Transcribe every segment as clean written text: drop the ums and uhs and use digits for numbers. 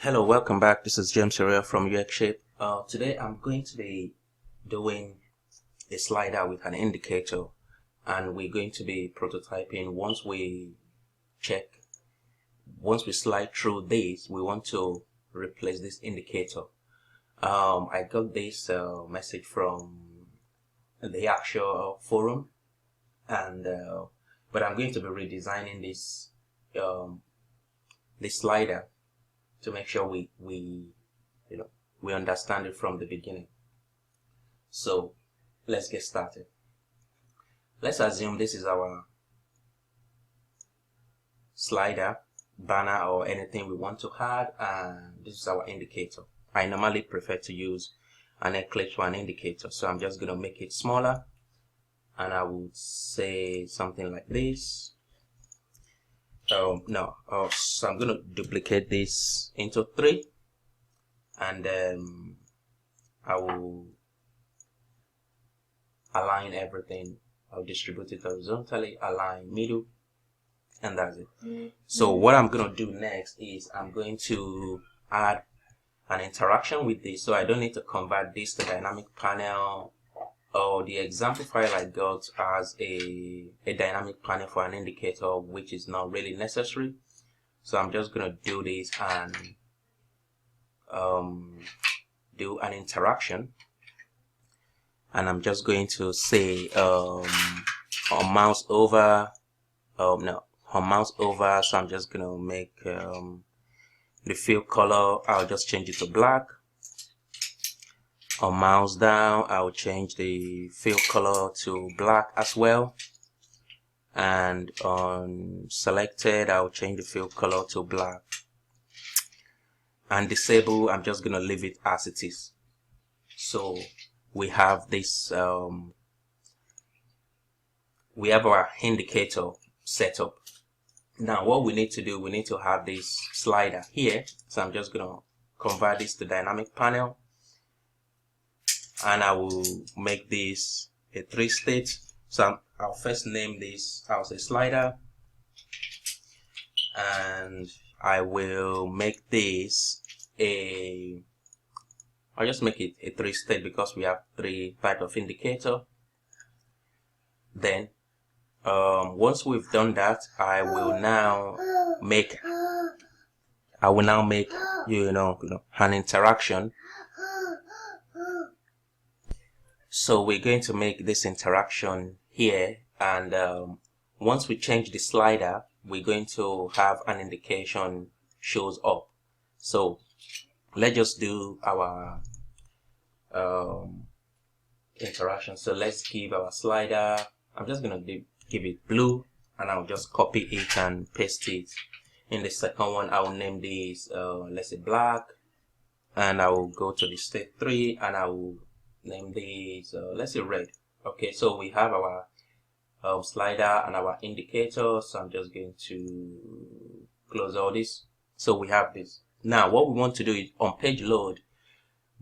Hello, welcome back. This is James Herrera from UXShape. Today I'm going to be doing a slider with an indicator, and we're going to be prototyping. Once we slide through this, we want to replace this indicator. I got this message from the actual forum, and but I'm going to be redesigning this slider to make sure we understand it from the beginning. So let's get started. Let's assume this is our slider, banner, or anything we want to add, and this is our indicator. I normally prefer to use an eclipse for an indicator, so I'm just going to make it smaller, and I would say something like this. So I'm going to duplicate this into 3, and I will align everything. I'll distribute it horizontally, align middle, and that's it. So what I'm going to do next is I'm going to add an interaction with this. So I don't need to convert this to dynamic panel, or the example file I got as a dynamic panel for an indicator, which is not really necessary. So I'm just going to do this and do an interaction, and I'm just going to say on mouse over, on mouse over. So I'm just going to make the fill color, I'll just change it to black. On mouse down, I'll change the fill color to black as well, and on selected, I'll change the fill color to black. And disable, I'm just gonna leave it as it is. So we have this we have our indicator set up. Now what we need to do, we need to have this slider here. So I'm just gonna convert this to dynamic panel, and I will make this a 3-state. So I'll first name this, I'll say slider, and I will make this I'll just make it a 3-state because we have 3 types of indicator. Then once we've done that, I will now make an interaction. So we're going to make this interaction here, and once we change the slider, we're going to have an indication shows up. So let's just do our interaction. So let's give our slider, I'm just going to give it blue, and I'll just copy it and paste it. In the second one, I'll name this let's say black, and I will go to the state 3, and I will name this let's say red. Okay, so we have our slider and our indicator. So I'm just going to close all this. So we have this. Now what we want to do is on page load,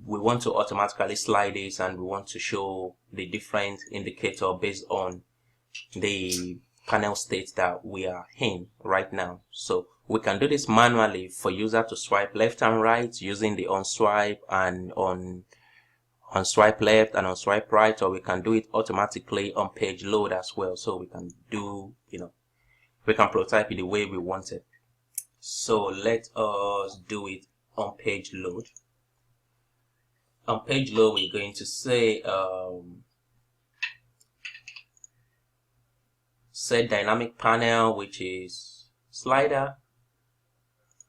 we want to automatically slide this, and we want to show the different indicator based on the panel state that we are in right now. So we can do this manually for user to swipe left and right using the on swipe and on swipe left and on swipe right, or we can do it automatically on page load as well. So we can do, we can prototype it the way we want it. So let us do it on page load. On page load, we're going to say set dynamic panel, which is slider,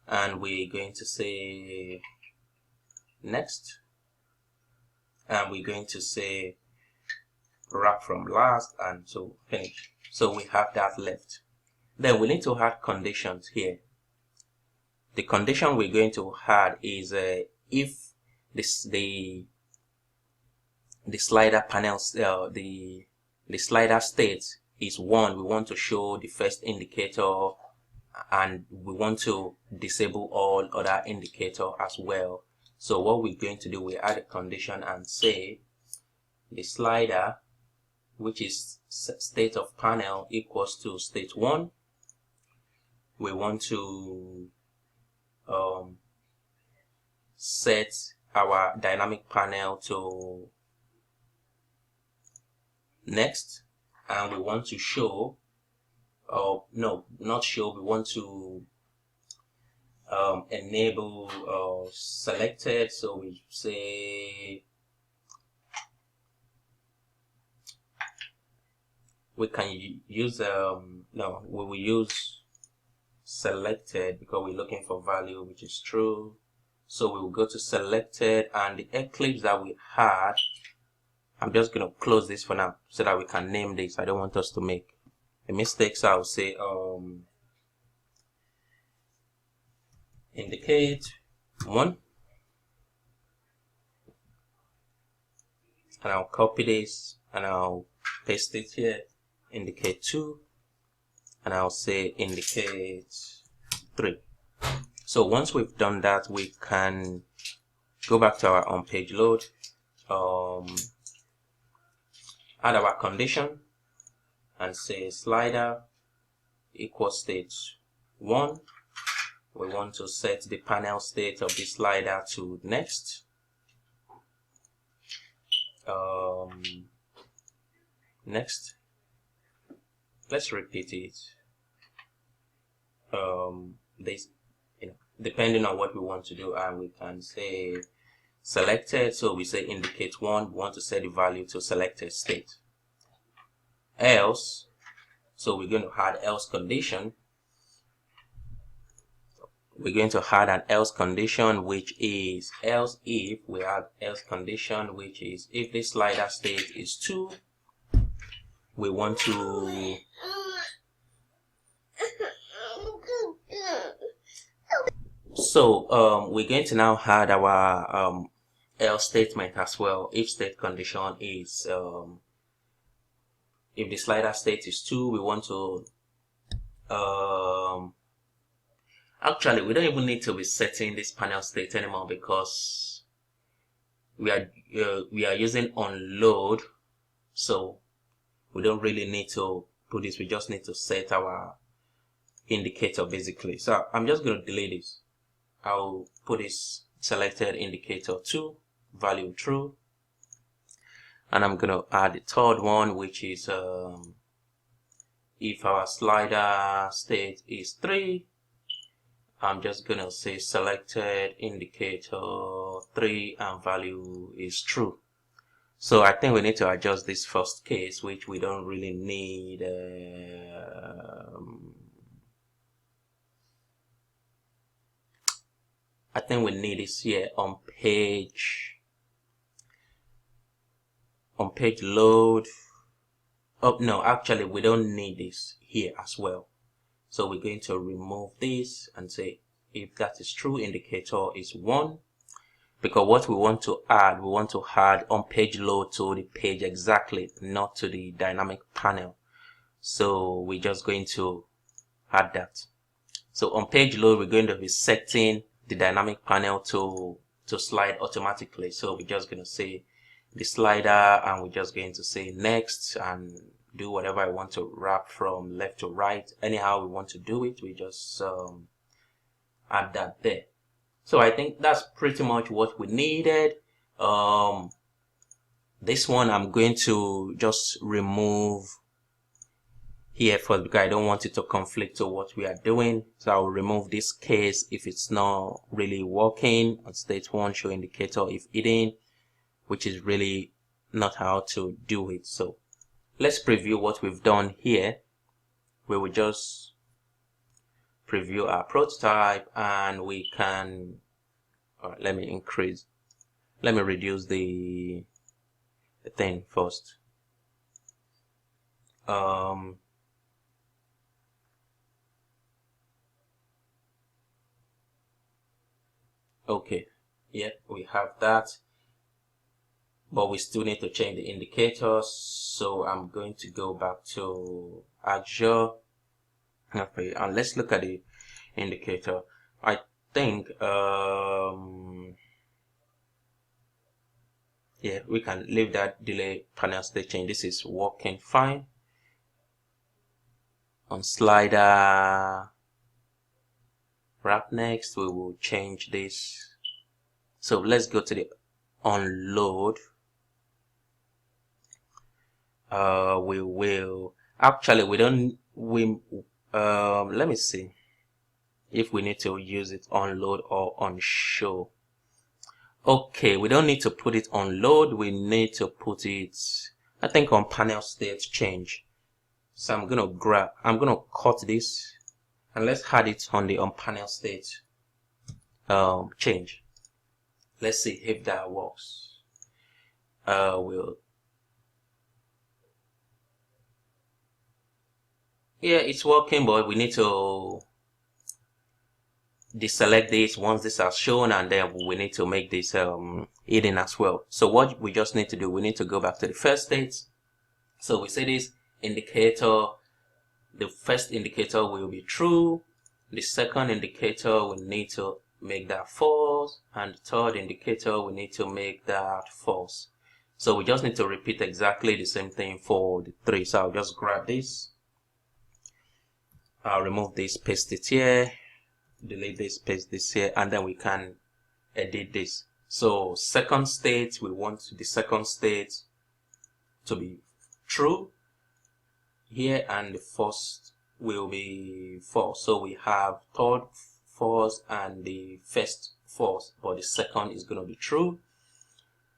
and we're going to say next, and we're going to say wrap from last, and so finish. So we have that left. Then we need to add conditions here. The condition we're going to add is if the slider panel, the slider state is 1, we want to show the first indicator, and we want to disable all other indicator as well. So what we're going to do, we add a condition and say the slider, which is state of panel, equals to state 1. We want to set our dynamic panel to next, and we want to show, or no, not show, we want to enable selected. So we say we can use no, we will use selected because we're looking for value which is true. So we will go to selected, and the eclipse that we had, I'm just going to close this for now so that we can name this. I don't want us to make a mistake, so I'll say indicate 1, and I'll copy this and I'll paste it here, indicate 2, and I'll say indicate 3. So once we've done that, we can go back to our on page load, add our condition and say slider equals state 1. We want to set the panel state of the slider to next. Next. Let's repeat it. This, depending on what we want to do, and we can say selected. So we say indicate 1. We want to set the value to selected state. Else. So we're going to add else condition. We're going to add an else condition, which is else if. We add else condition, which is if the slider state is 2, we want to we're going to now add our else statement as well. If state condition is if the slider state is 2, we want to actually, we don't even need to be setting this panel state anymore because we are using onload, so we don't really need to put this. We just need to set our indicator basically. So I'm just going to delete this. I'll put this selected indicator 2, value true, and I'm going to add the third one, which is if our slider state is 3, I'm just going to say selected indicator 3 and value is true. So I think we need to adjust this first case, which we don't really need. I think we need this here on page load. Oh no, actually we don't need this here as well. So we're going to remove this and say if that is true, indicator is 1, because what we want to add on page load to the page exactly, not to the dynamic panel. So we're just going to add that. So on page load, we're going to be setting the dynamic panel to slide automatically. So we're just going to say the slider, and we're just going to say next and do whatever I want to wrap from left to right. Anyhow we want to do it, we just add that there. So I think that's pretty much what we needed. This one I'm going to just remove here first because I don't want it to conflict to what we are doing. So I'll remove this case if it's not really working on state 1 show indicator if hidden, which is really not how to do it. So let's preview what we've done here. We will just preview our prototype, and we can let me reduce the thing first. Okay, yeah, we have that, but we still need to change the indicators. So I'm going to go back to Azure. Okay, and let's look at the indicator. I think yeah, we can leave that delay panel state change. This is working fine. On slider wrap next, we will change this So let's go to the unload. We will actually let me see if we need to use it on load or on show. Okay, we don't need to put it on load. We need to put it, I think, on panel state change. So I'm gonna cut this and let's add it on the on panel state change. Let's see if that works. Yeah, it's working, but we need to deselect this once this is shown, and then we need to make this hidden as well. So what we just need to do, we need to go back to the first state. So we say this indicator, the first indicator will be true, the second indicator we need to make that false, and the third indicator we need to make that false. So we just need to repeat exactly the same thing for the three. So I'll just grab this, I'll remove this, paste it here, delete this, paste this here, and then we can edit this. So second state, we want the second state to be true here, and the first will be false. So we have third false and the first false, but the second is going to be true,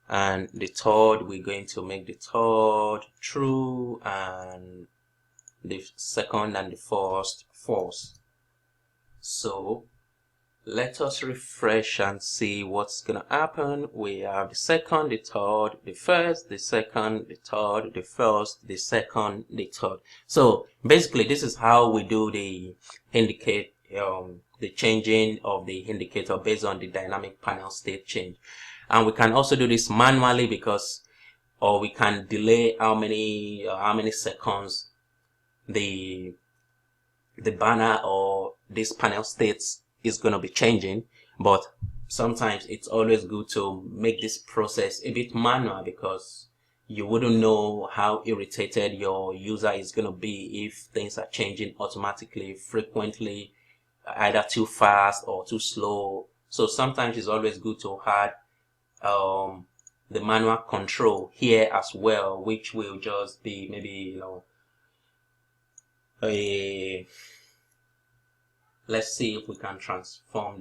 and the third, we're going to make the third true and the second and the first false. So let us refresh and see what's gonna happen. We have the second, the third, the first, the second, the third, the first, the second, the third. So basically this is how we do the the changing of the indicator based on the dynamic panel state change. And we can also do this manually, or we can delay how many seconds the banner or this panel states is going to be changing. But sometimes it's always good to make this process a bit manual, because you wouldn't know how irritated your user is going to be if things are changing automatically, frequently, either too fast or too slow. So sometimes it's always good to add the manual control here as well, which will just be maybe, let's see if we can transform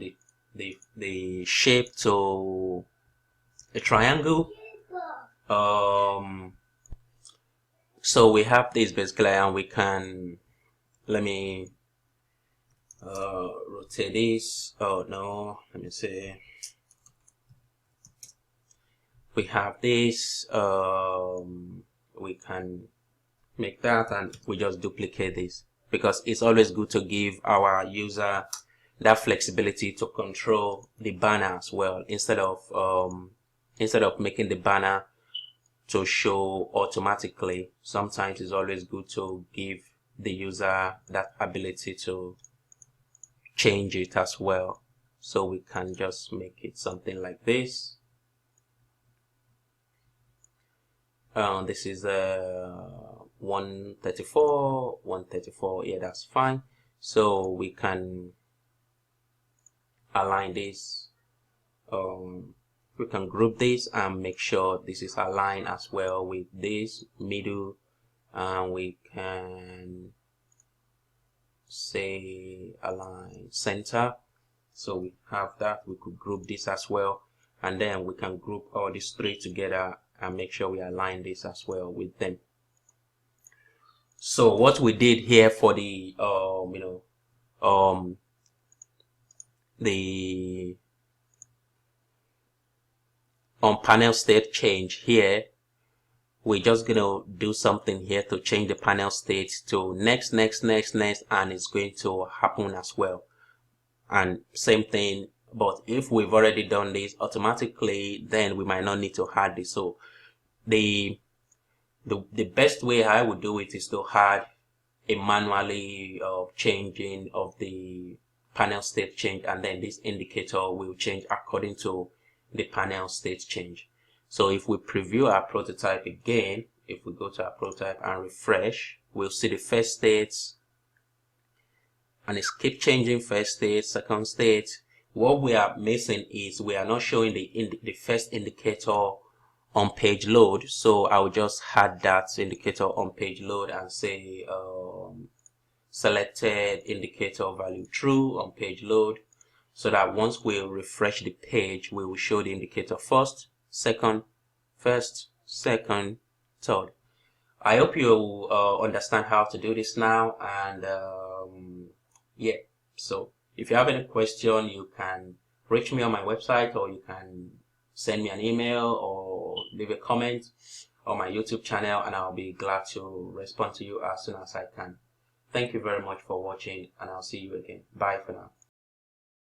the shape to a triangle. So we have this basically, and we can, let me rotate this. Oh no, let me see. We have this, we can make that, and we just duplicate this, because it's always good to give our user that flexibility to control the banner as well, instead of making the banner to show automatically. Sometimes it's always good to give the user that ability to change it as well. So we can just make it something like this. This is 134, yeah, that's fine. So we can align this, we can group this and make sure this is aligned as well with this middle, and we can say align center. So we have that. We could group this as well, and then we can group all these three together and make sure we align this as well with them. So what we did here for the the on panel state change here, we're just gonna do something here to change the panel state to next, and it's going to happen as well. And same thing, but if we've already done this automatically, then we might not need to add this. So the best way I would do it is to add a manually changing of the panel state change, and then this indicator will change according to the panel state change. So if we preview our prototype again, if we go to our prototype and refresh, we'll see the first states, and it's keep changing first state, second state. What we are missing is we are not showing the first indicator on page load. So I'll just add that indicator on page load and say selected indicator value true on page load, so that once we refresh the page, we will show the indicator first, second, third. I hope you understand how to do this now, and yeah, so if you have any question, you can reach me on my website, or you can send me an email or leave a comment on my YouTube channel, and I'll be glad to respond to you as soon as I can. Thank you very much for watching, and I'll see you again. Bye for now.